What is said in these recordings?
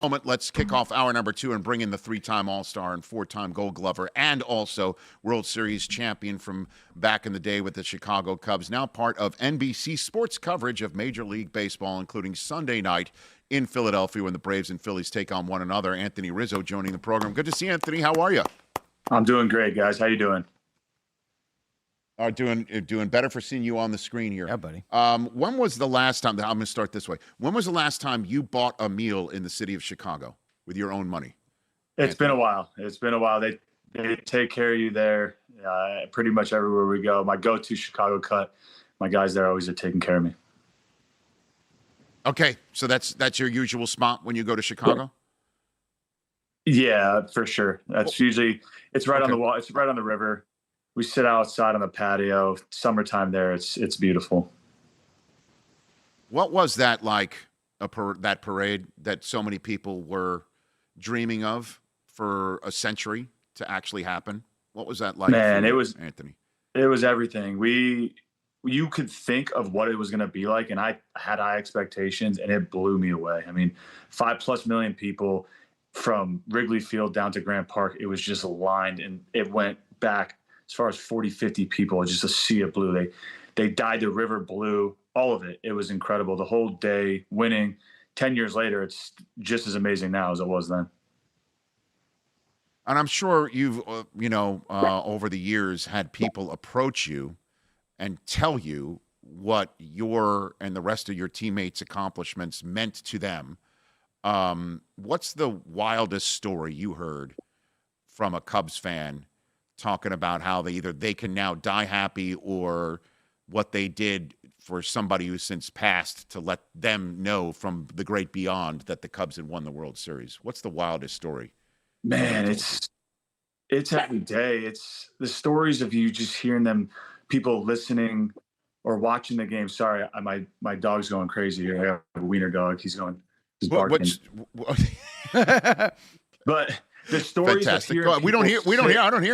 Moment, let's kick off hour number 2 and bring in the 3-time All-Star and 4-time Gold Glover and also World Series champion from back in the day with the Chicago Cubs, now part of NBC Sports coverage of Major League Baseball, including Sunday night in Philadelphia when the Braves and Phillies take on one another. Anthony Rizzo joining the program. Good to see you, Anthony. How are you? I'm doing great, guys. How you doing? Doing better for seeing you on the screen here. Yeah, buddy. When was the last time, I'm going to start this way. When was the last time you bought a meal in the city of Chicago with your own money? It's been a while. It's been a while. They take care of you there pretty much everywhere we go. My go-to Chicago cut, my guys there always are taking care of me. Okay, so that's your usual spot when you go to Chicago? Yeah, for sure. That's usually, it's right on the wall. It's right on the river. We sit outside on the patio. Summertime there, it's beautiful. What was that like, that parade that so many people were dreaming of for a century to actually happen? What was that like? Man, for it was, Anthony. It was everything. You could think of what it was going to be like, and I had high expectations, and it blew me away. I mean, 5+ million people from Wrigley Field down to Grant Park. It was just aligned, and it went back as far as 40, 50 people, just a sea of blue. They dyed the river blue, all of it. It was incredible. The whole day, winning. 10 years later, it's just as amazing now as it was then. And I'm sure you've, over the years had people approach you and tell you what your and the rest of your teammates' accomplishments meant to them. What's the wildest story you heard from a Cubs fan talking about how they can now die happy, or what they did for somebody who's since passed to let them know from the great beyond that the Cubs had won the World Series? What's the wildest story? Man, it's every day. It's the stories of you just hearing them, people listening or watching the game. Sorry, my dog's going crazy here. I have a wiener dog. He's barking. But the stories fantastic. I don't hear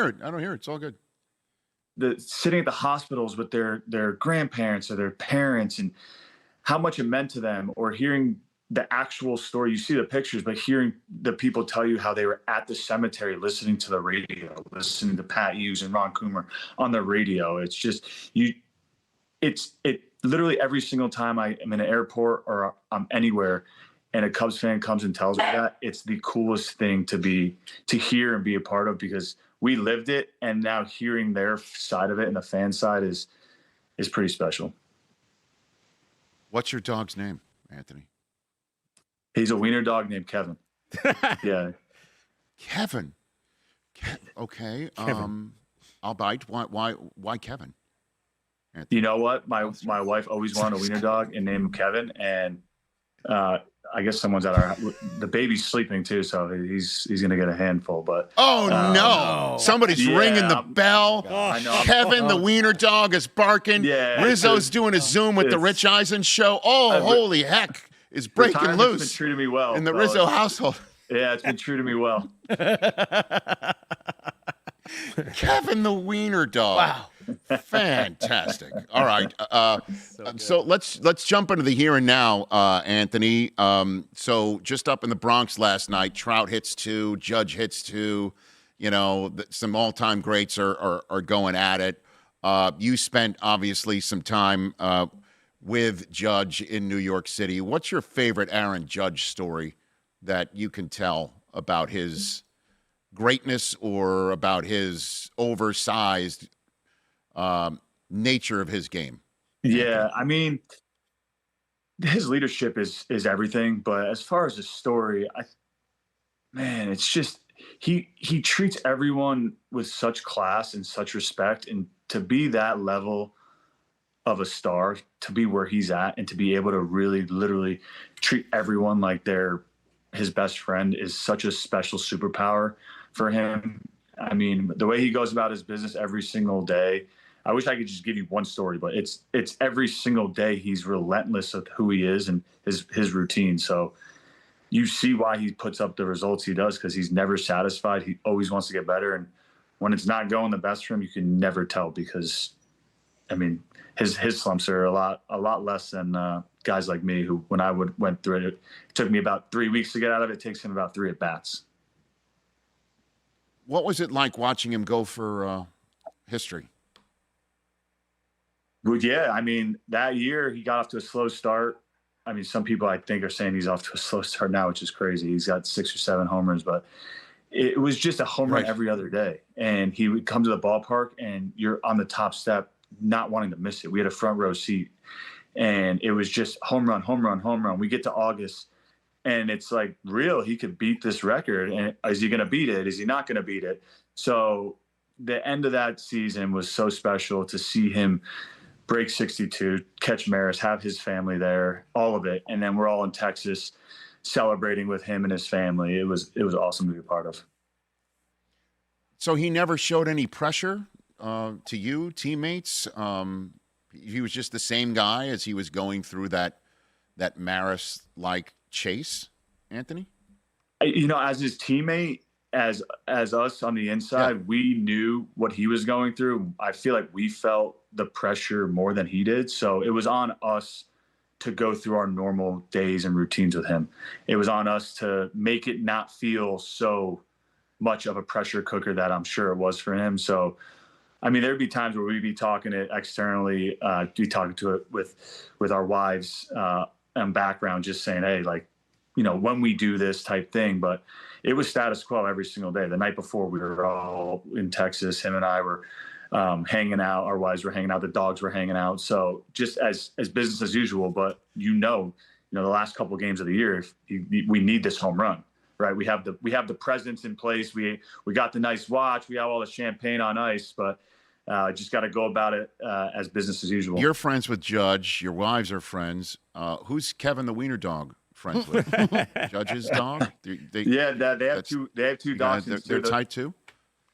it. It's all good. Sitting at the hospitals with their grandparents or their parents, and how much it meant to them, or hearing the actual story. You see the pictures, but hearing the people tell you how they were at the cemetery listening to the radio, listening to Pat Hughes and Ron Coomer on the radio. It's just it literally every single time I'm in an airport or I'm anywhere and a Cubs fan comes and tells me that, it's the coolest thing to hear and be a part of, because we lived it, and now hearing their side of it and the fan side is pretty special. What's your dog's name, Anthony? He's a wiener dog named Kevin. Yeah. Kevin. Okay. Kevin. I'll bite. Why Kevin? Anthony. You know what? My wife always wanted a wiener dog and named him Kevin, and I guess someone's the baby's sleeping too, so he's gonna get a handful. But no, somebody's ringing the bell. I know. Kevin the wiener dog is barking. Yeah, Rizzo's doing a Zoom with the Rich Eisen show. Oh, holy heck, is breaking loose. It's been true to me well in the Rizzo household. Yeah, it's been true to me well. Kevin the wiener dog. Wow. Fantastic. All right. So let's jump into the here and now, Anthony. So just up in the Bronx last night, Trout hits 2, Judge hits 2. Some all-time greats are going at it. You spent obviously some time with Judge in New York City. What's your favorite Aaron Judge story that you can tell about his greatness or about his oversized nature of his game? Yeah, I mean, his leadership is everything. But as far as the story, it's just he treats everyone with such class and such respect, and to be that level of a star, to be where he's at, and to be able to really literally treat everyone like they're his best friend is such a special superpower for him. I mean, the way he goes about his business every single day. I wish I could just give you one story, but it's every single day he's relentless with who he is and his routine. So you see why he puts up the results he does, because he's never satisfied. He always wants to get better. And when it's not going the best for him, you can never tell, because I mean, his slumps are a lot less than guys like me who, when I went through it took me about 3 weeks to get out of it. It takes him about 3 at bats. What was it like watching him go for history? Well, yeah, I mean, that year he got off to a slow start. I mean, some people I think are saying he's off to a slow start now, which is crazy. He's got 6 or 7 homers, but it was just a home run every other day. And he would come to the ballpark and you're on the top step, not wanting to miss it. We had a front row seat and it was just home run, home run, home run. We get to August and it's like, real, he could beat this record. And is he going to beat it? Is he not going to beat it? So the end of that season was so special to see him break 62, catch Maris, have his family there, all of it. And then we're all in Texas celebrating with him and his family. It was awesome to be a part of. So he never showed any pressure to you, teammates? He was just the same guy as he was going through that Maris-like chase, Anthony? You know, as his teammate, as us on the inside, we knew what he was going through. I feel like we felt the pressure more than he did. So it was on us to go through our normal days and routines with him. It was on us to make it not feel so much of a pressure cooker that I'm sure it was for him. So, I mean, there'd be times where we'd be talking it externally, be talking to it with our wives and background, just saying, hey, like, you know, when we do this type thing. But it was status quo every single day. The night before, we were all in Texas. Him and I were hanging out. Our wives were hanging out. The dogs were hanging out. So just as business as usual. But you know, the last couple of games of the year, we need this home run, right? We have the presence in place. We got the nice watch. We have all the champagne on ice. But just got to go about it as business as usual. You're friends with Judge. Your wives are friends. Who's Kevin the Wiener Dog friends with? Judge's dog? They have two dachshunds. They're tight too?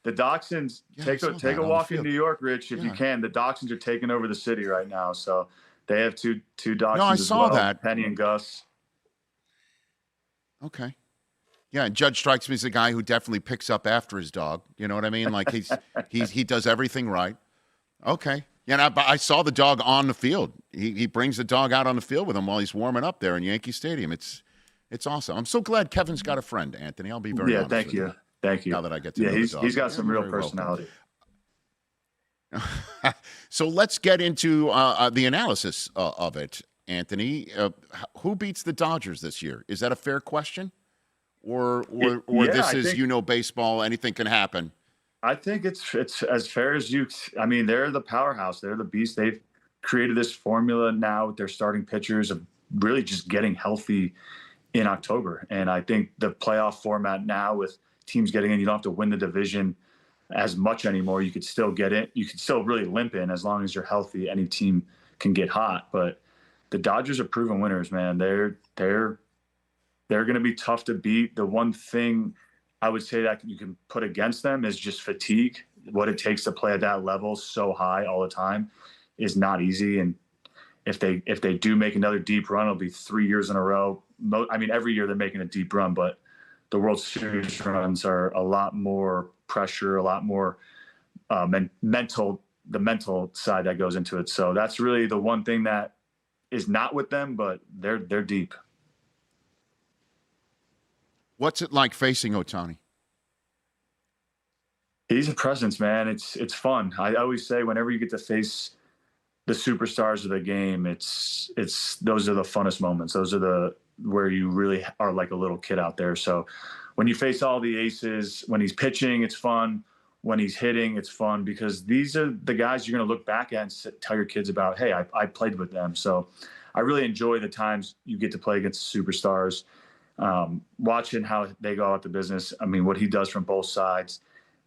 The dachshunds, take a walk in New York, Rich, if you can. The dachshunds are taking over the city right now. So they have two dachshunds. No, I saw that. Penny and Gus. Okay. Yeah, and Judge strikes me as a guy who definitely picks up after his dog. You know what I mean? Like he does everything right. Okay. Yeah, and I saw the dog on the field. He brings the dog out on the field with him while he's warming up there in Yankee Stadium. It's awesome. I'm so glad Kevin's got a friend, Anthony. I'll be very honest thank with you. Thank you. Now that I get to know the dog. He's got some real personality. So let's get into the analysis of it, Anthony. Who beats the Dodgers this year? Is that a fair question? Or this is, baseball, anything can happen? I think it's as fair as you. I mean, they're the powerhouse. They're the beast. They've created this formula now with their starting pitchers of really just getting healthy in October. And I think the playoff format now with teams getting in, you don't have to win the division as much anymore. You could still get it. You could still really limp in as long as you're healthy. Any team can get hot. But the Dodgers are proven winners, man. They're going to be tough to beat. The one thing I would say that you can put against them is just fatigue. What it takes to play at that level so high all the time is not easy. And if they do make another deep run, it'll be 3 years in a row. I mean, every year they're making a deep run, but the World Series runs are a lot more pressure, a lot more the mental side that goes into it. So that's really the one thing that is not with them, but they're deep. What's it like facing Ohtani? He's a presence, man. It's fun. I always say whenever you get to face the superstars of the game, it's those are the funnest moments. Those are where you really are like a little kid out there. So when you face all the aces, when he's pitching, it's fun. When he's hitting, it's fun because these are the guys you're going to look back at and tell your kids about, hey, I played with them. So I really enjoy the times you get to play against superstars. Watching how they go out the business. I mean, what he does from both sides,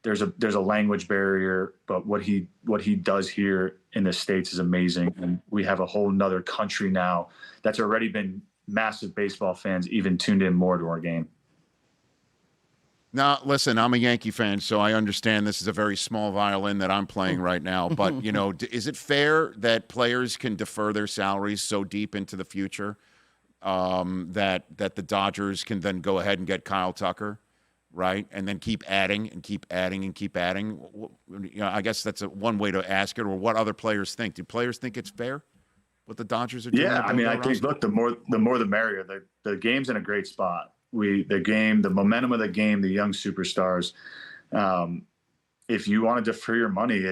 there's a language barrier, but what he does here in the States is amazing. And we have a whole nother country now that's already been massive baseball fans, even tuned in more to our game. Now, listen, I'm a Yankee fan, so I understand this is a very small violin that I'm playing right now. But, is it fair that players can defer their salaries so deep into the future? That the Dodgers can then go ahead and get Kyle Tucker right? And then keep adding and keep adding and keep adding. I guess that's one way to ask it, or what other players think. Do players think it's fair what the Dodgers are doing? Yeah, I mean, I think, look, the more the merrier. The game's in a great spot. The momentum of the game, the young superstars. If you want to defer your money,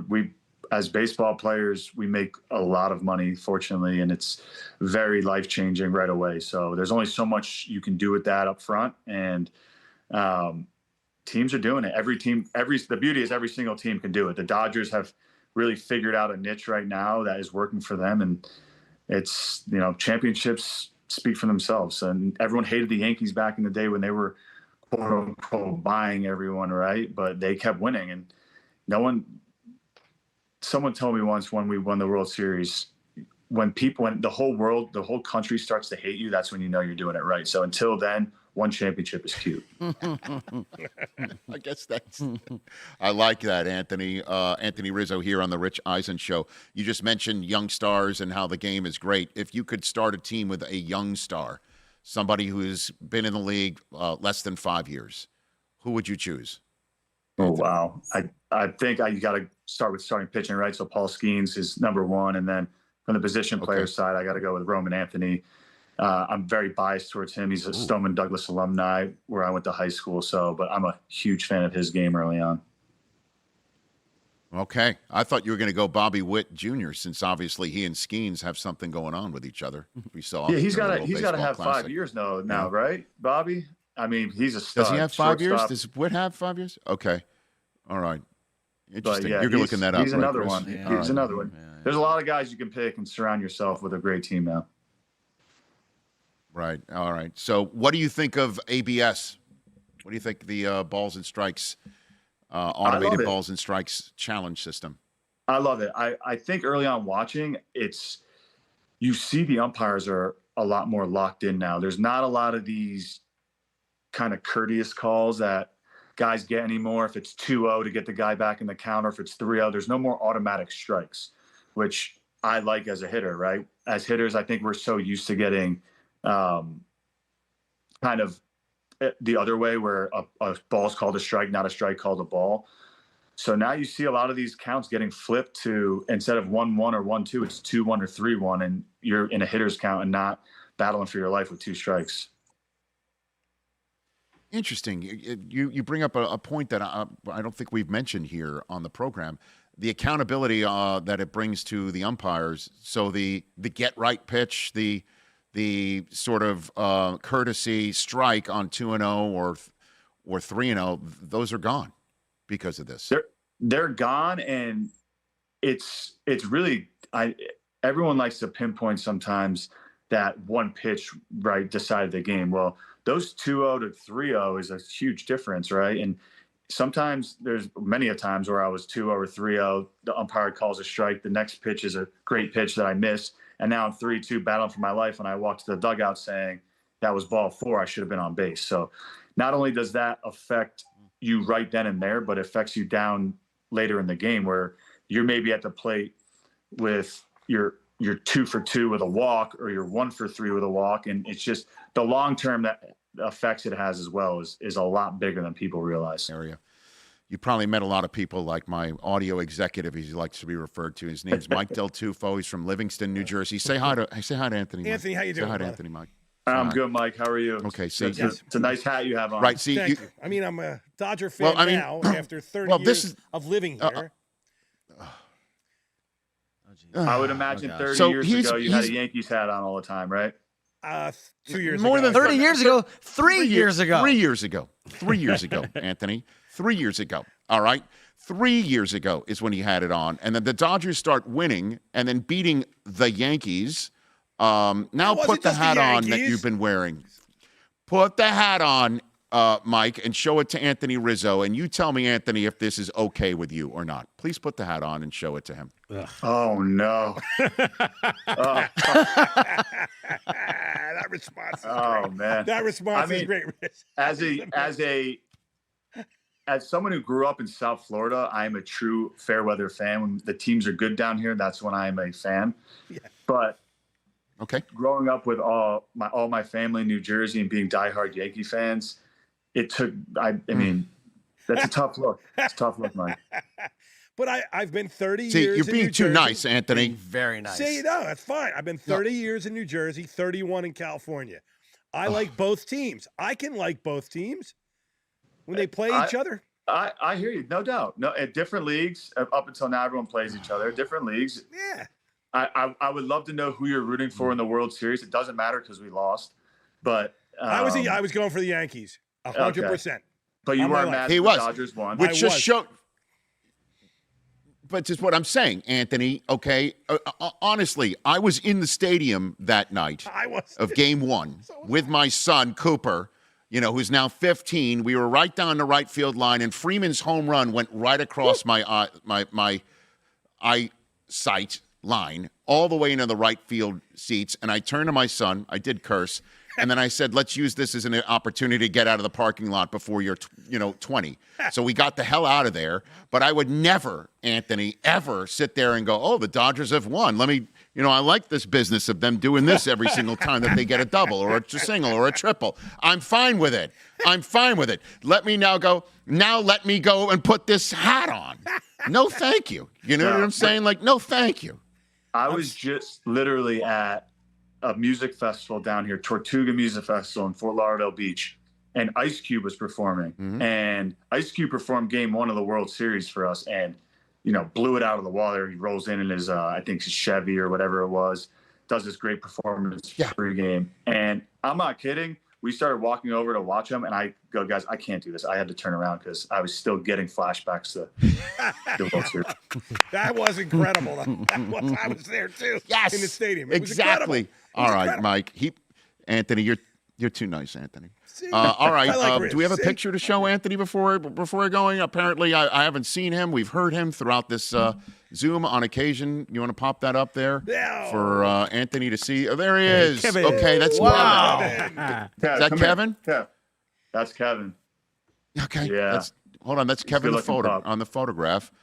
we as baseball players, we make a lot of money, fortunately, and it's very life-changing right away. So there's only so much you can do with that up front, and teams are doing it. The beauty is every single team can do it. The Dodgers have really figured out a niche right now that is working for them, and it's, championships speak for themselves. And everyone hated the Yankees back in the day when they were quote unquote buying everyone, right? But they kept winning, and someone told me once when we won the World Series, when the whole country starts to hate you, that's when you know you're doing it right. So until then, one championship is cute. I guess I like that, Anthony. Anthony Rizzo here on the Rich Eisen Show. You just mentioned young stars and how the game is great. If you could start a team with a young star, somebody who's been in the league less than 5 years, who would you choose? Oh, wow. I think you got to start with starting pitching, right? So Paul Skeens is number one. And then from the position player side, I got to go with Roman Anthony. I'm very biased towards him. He's a Stoneman Douglas alumni where I went to high school. But I'm a huge fan of his game early on. Okay. I thought you were going to go Bobby Witt Jr., since obviously he and Skeens have something going on with each other. We saw. Yeah, he's got to have 5 years now, right, Bobby? I mean, he's a stud. Does he have 5 years? Does Witt have 5 years? Okay. All right. Interesting. You're looking that up. He's another right, one. Yeah. He's another one. Yeah. There's a lot of guys you can pick and surround yourself with a great team now. Right. All right. So what do you think of ABS? What do you think the balls and strikes, automated balls and strikes challenge system? I love it. I think early on watching, you see the umpires are a lot more locked in now. There's not a lot of these kind of courteous calls that guys get anymore. If it's 2-0 to get the guy back in the counter, if it's 3-0, there's no more automatic strikes, which I like as a hitter, right? As hitters, I think we're so used to getting kind of the other way, where a ball's called a strike, not a strike called a ball. So now you see a lot of these counts getting flipped to, instead of 1-1 or 1-2, it's 2-1 or 3-1, and you're in a hitter's count and not battling for your life with 2 strikes. Interesting. You bring up a point that I don't think we've mentioned here on the program. The accountability that it brings to the umpires. So the get right pitch, the sort of courtesy strike on 2-0 or 3-0, those are gone because of this. They're gone, and it's really everyone likes to pinpoint sometimes that one pitch right decided the game. Well, those 2-0 to 3-0 is a huge difference, right? And sometimes there's many a times where I was 2-0 or 3-0, the umpire calls a strike, the next pitch is a great pitch that I missed, and now I'm 3-2 battling for my life, and I walk to the dugout saying that was ball 4, I should have been on base. So not only does that affect you right then and there, but it affects you down later in the game, where you're maybe at the plate with you're 2 for 2 with a walk, or you're 1 for 3 with a walk. And it's just the long-term that effects it has as well is a lot bigger than people realize. Area. You probably met a lot of people like my audio executive, as he likes to be referred to. His name's Mike Del Tufo. He's from Livingston, New Jersey. Say hi to Anthony. Mike. Anthony, how you doing? Say hi to Anthony, Mike. I'm good, Mike. How are you? Okay, see, it's a nice hat you have on. Right, see, Thank you. I mean, I'm a Dodger fan now after 30 years of living here. I would imagine 30 years ago you had a Yankees hat on all the time, right? 2 years More ago. than 30 years ago. 3 years ago. 3 years ago. 3 years ago, Anthony. 3 years ago. All right. 3 years ago is when he had it on. And then the Dodgers start winning and then beating the Yankees. Now put the hat on that you've been wearing. Put the hat on, Mike, and show it to Anthony Rizzo. And you tell me, Anthony, if this is okay with you or not. Please put the hat on and show it to him. Ugh. Oh, no. That response is great. Man. That response is great. As someone who grew up in South Florida, I'm a true fair weather fan. When the teams are good down here, that's when I'm a fan. Yeah. But okay, growing up with all my family in New Jersey and being diehard Yankee fans, it took. I mean, that's a tough look. It's a tough look, Mike. But I've been 30 See, years. You're being too nice, Anthony. Very nice. See, no, that's fine. I've been 30 years in New Jersey, 31 in California. I like both teams. I can like both temes when they play each other. I hear you, no doubt. No, at different leagues, up until now, everyone plays each other. Different leagues. Yeah. I would love to know who you're rooting for in the World Series. It doesn't matter because we lost. But I was going for the Yankees, 100%. But you weren't mad. He the was. Dodgers won. Which just showed. But just what I'm saying, Anthony, okay? Honestly, I was in the stadium that night of Game 1 with my son, Cooper, who's now 15. We were right down the right field line, and Freeman's home run went right across my eyesight line all the way into the right field seats. And I turned to my son. I did curse. And then I said, let's use this as an opportunity to get out of the parking lot before you're, 20. So we got the hell out of there. But I would never, Anthony, ever sit there and go, oh, the Dodgers have won. Let me, I like this business of them doing this every single time that they get a double or a single or a triple. I'm fine with it. Let me let me go and put this hat on. No, thank you. You know what I'm saying? Like, no, thank you. I was just literally at a music festival down here, Tortuga Music Festival in Fort Lauderdale Beach, and Ice Cube was performing. Mm-hmm. And Ice Cube performed Game 1 of the World Series for us, and blew it out of the water. He rolls in his, I think his Chevy or whatever it was, does this great performance pregame. And I'm not kidding. We started walking over to watch him, and I go, guys, I can't do this. I had to turn around because I was still getting flashbacks to the World Series. That was incredible. I was there too. Yes, in the stadium. It exactly. Was all right, incredible. Mike. Anthony, you're too nice, Anthony. All right. Do we have a picture to show Anthony before going? Apparently, I haven't seen him. We've heard him throughout this Zoom on occasion. You want to pop that up there for Anthony to see? Oh, there he is. Kevin. Okay, that's Kevin. Is that Kevin? Yeah, that's Kevin. Okay. Yeah. Hold on. That's Kevin on the photograph.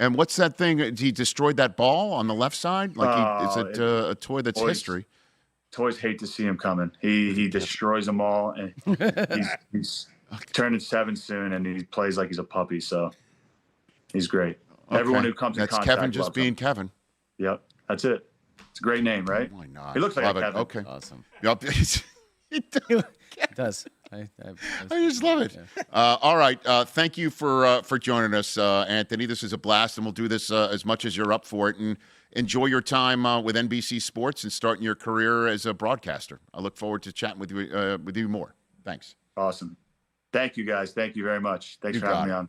And what's that thing? He destroyed that ball on the left side? Like, is it a toy that's history? Toys hate to see him coming. He destroys them all, and he's turning 7 soon, and he plays like he's a puppy. So he's great. Okay. Everyone who comes in contact, Kevin just loves being him. Kevent. Yep, that's it. It's a great name, right? Why not? He looks like Love a it. Kevin. Okay. Awesome. Yep. It does. I just love it. Yeah. All right. Thank you for joining us, Anthony. This is a blast, and we'll do this as much as you're up for it. And enjoy your time with NBC Sports and starting your career as a broadcaster. I look forward to chatting with you more. Thanks. Awesome. Thank you, guys. Thank you very much. Thanks for having me on.